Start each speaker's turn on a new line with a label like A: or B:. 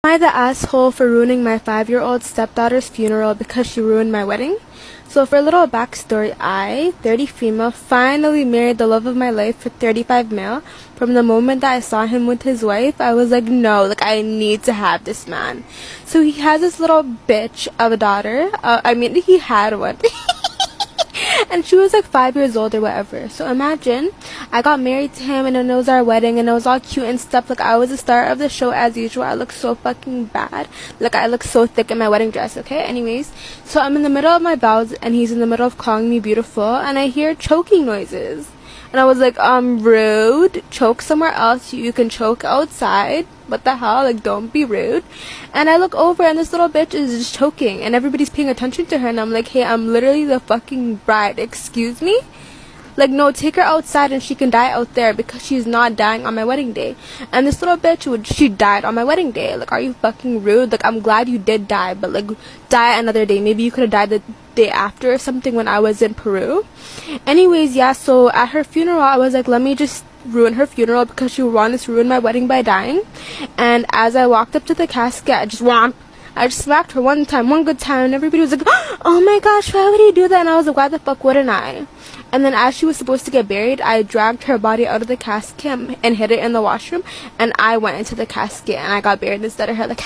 A: Am I the asshole for ruining my 5-year-old stepdaughter's funeral because she ruined my wedding? So for a little backstory, I, 30 female, finally married the love of my life for 35 male. From the moment that I saw him with his wife, I was like, no, like I need to have this man. So he has this little bitch of a daughter. He had one. And she was like 5 years old or whatever. So imagine, I got married to him and it was our wedding and it was all cute and stuff. Like I was the star of the show as usual. I looked so fucking bad. Like I looked so thick in my wedding dress, okay? Anyways, so I'm in the middle of my vows and he's in the middle of calling me beautiful and I hear choking noises. And I was like, rude. Choke somewhere else. You can choke outside. What the hell? Like, don't be rude. And I look over and this little bitch is just choking. And everybody's paying attention to her. And I'm like, hey, I'm literally the fucking bride. Excuse me? Like, no, take her outside and she can die out there because she's not dying on my wedding day. And this little bitch, she died on my wedding day. Like, are you fucking rude? Like, I'm glad you did die, but, like, die another day. Maybe you could have died the day after or something when I was in Peru. Anyways, yeah, so at her funeral, I was like, let me just ruin her funeral because she wanted to ruin my wedding by dying. And as I walked up to the casket, I just smacked her one good time, and everybody was like, oh my gosh, why would you do that? And I was like, why the fuck wouldn't I? And then as she was supposed to get buried, I dragged her body out of the casket and hid it in the washroom, and I went into the casket and I got buried instead of her. Like,